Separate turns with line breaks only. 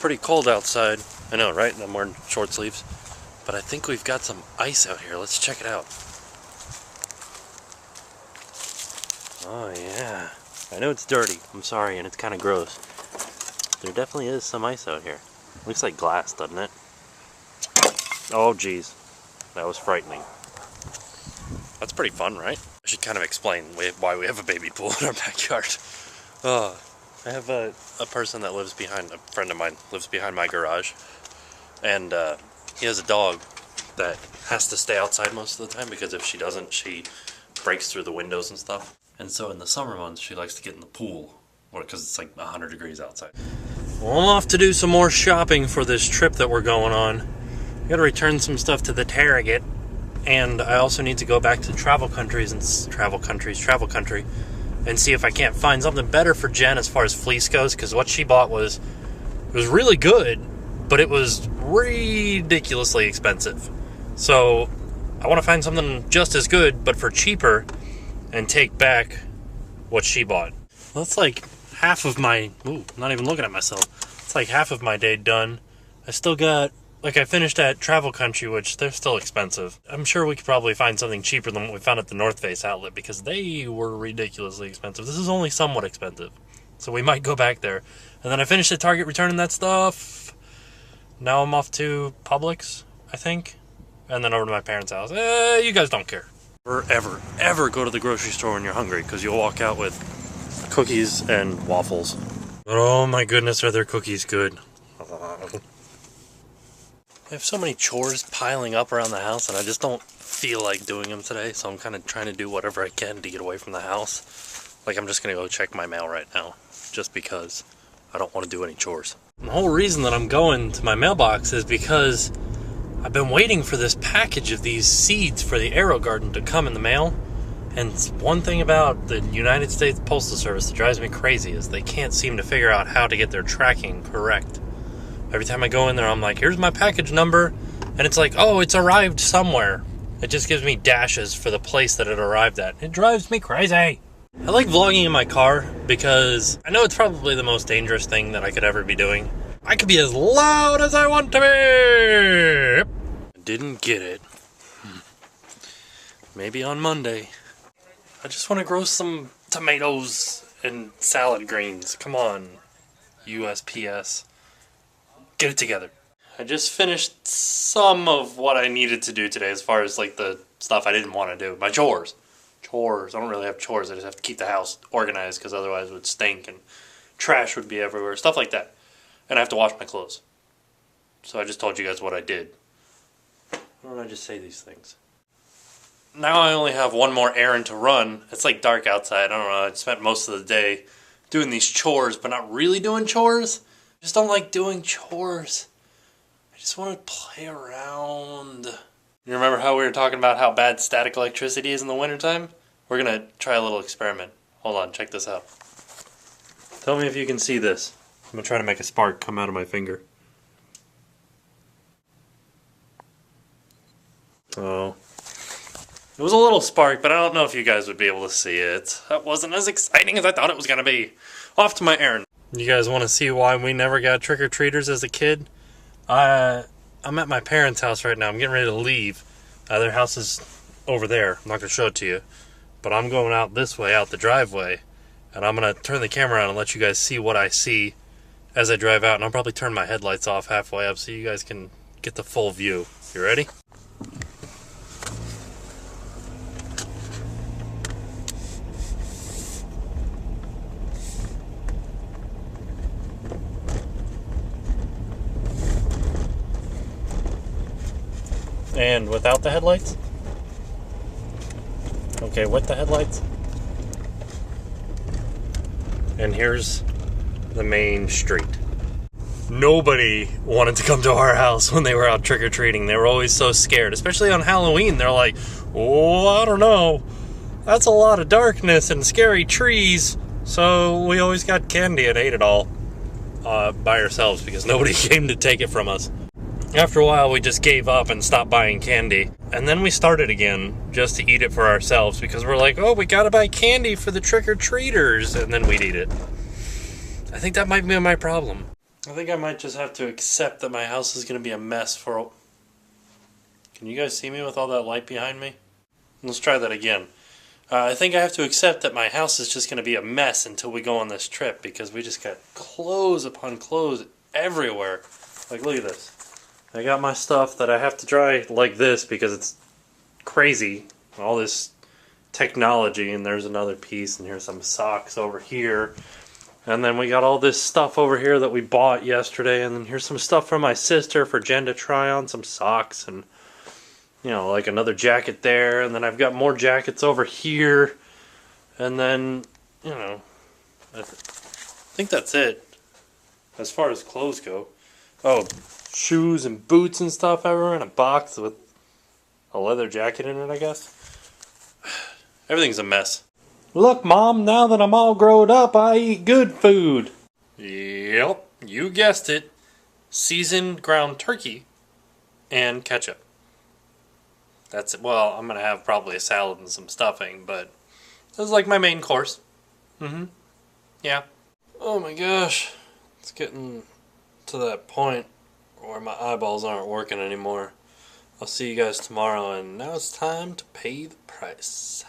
pretty cold outside. I know, right? I'm wearing short sleeves. But I think we've got some ice out here. Let's check it out. Oh yeah. I know it's dirty. I'm sorry, and it's kind of gross. There definitely is some ice out here. Looks like glass, doesn't it? Oh geez. That was frightening. That's pretty fun, right? I should kind of explain why we have a baby pool in our backyard. I have a person that lives behind, a friend of mine lives behind my garage, and he has a dog that has to stay outside most of the time because if she doesn't, she breaks through the windows and stuff. And so in the summer months, she likes to get in the pool because it's like 100 degrees outside. Well, I'm off to do some more shopping for this trip that we're going on. I gotta return some stuff to TheTimTracker, and I also need to go back to Travel Country, and see if I can't find something better for Jen as far as fleece goes, because what she bought was really good, but it was ridiculously expensive. So I want to find something just as good, but for cheaper, and take back what she bought. Well, that's like half of my, not even looking at myself. It's like half of my day done. I still got, I finished at Travel Country, which they're still expensive. I'm sure we could probably find something cheaper than what we found at the North Face outlet because they were ridiculously expensive. This is only somewhat expensive, so we might go back there. And then I finished at Target returning that stuff. Now I'm off to Publix, I think, and then over to my parents' house. You guys don't care. Ever go to the grocery store when you're hungry, because you'll walk out with cookies and waffles. But oh my goodness, are their cookies good. I have so many chores piling up around the house, and I just don't feel like doing them today, so I'm kind of trying to do whatever I can to get away from the house. Like, I'm just going to go check my mail right now, just because I don't want to do any chores. The whole reason that I'm going to my mailbox is because I've been waiting for this package of these seeds for the Arrow Garden to come in the mail. And one thing about the United States Postal Service that drives me crazy is they can't seem to figure out how to get their tracking correct. Every time I go in there, I'm like, here's my package number. And it's like, oh, it's arrived somewhere. It just gives me dashes for the place that it arrived at. It drives me crazy. I like vlogging in my car because I know it's probably the most dangerous thing that I could ever be doing. I could be as loud as I want to be. I didn't get it. Maybe on Monday. I just want to grow some tomatoes and salad greens. Come on, USPS. Get it together. I just finished some of what I needed to do today as far as like the stuff I didn't want to do. My chores. I don't really have chores. I just have to keep the house organized because otherwise it would stink and trash would be everywhere. Stuff like that. And I have to wash my clothes. So I just told you guys what I did. Why don't I just say these things? Now I only have one more errand to run. It's like dark outside. I don't know. I spent most of the day doing these chores, but not really doing chores. I just don't like doing chores. I just want to play around. You remember how we were talking about how bad static electricity is in the wintertime? We're going to try a little experiment. Hold on, check this out. Tell me if you can see this. I'm going to try to make a spark come out of my finger. Oh. It was a little spark, but I don't know if you guys would be able to see it. That wasn't as exciting as I thought it was going to be. Off to my errand. You guys want to see why we never got trick-or-treaters as a kid? I'm at my parents' house right now. I'm getting ready to leave. Their house is over there. I'm not going to show it to you. But I'm going out this way, out the driveway. And I'm going to turn the camera on and let you guys see what I see as I drive out. And I'll probably turn my headlights off halfway up so you guys can get the full view. You ready? And without the headlights? Okay, with the headlights. And here's the main street. Nobody wanted to come to our house when they were out trick-or-treating. They were always so scared, especially on Halloween. They're like, oh, I don't know. That's a lot of darkness and scary trees. So we always got candy and ate it all by ourselves because nobody came to take it from us. After a while, we just gave up and stopped buying candy. And then we started again just to eat it for ourselves because we're like, oh, we gotta buy candy for the trick-or-treaters. And then we'd eat it. I think that might be my problem. I think I might just have to accept that my house is going to be a mess for a... Can you guys see me with all that light behind me? Let's try that again. I think I have to accept that my house is just going to be a mess until we go on this trip, because we just got clothes upon clothes everywhere. Like, look at this. I got my stuff that I have to dry like this because it's crazy. All this technology, and there's another piece, and here's some socks over here. And then we got all this stuff over here that we bought yesterday, and then here's some stuff from my sister for Jen to try on, some socks, and, you know, like another jacket there, and then I've got more jackets over here, and then, you know, I think that's it as far as clothes go. Oh, shoes and boots and stuff everywhere in a box with a leather jacket in it, I guess. Everything's a mess. Look, Mom, now that I'm all grown up, I eat good food. Yep, you guessed it. Seasoned ground turkey and ketchup. That's it. Well, I'm going to have probably a salad and some stuffing, but this is like my main course. Yeah. Oh my gosh. It's getting to that point where my eyeballs aren't working anymore. I'll see you guys tomorrow, and now it's time to pay the price.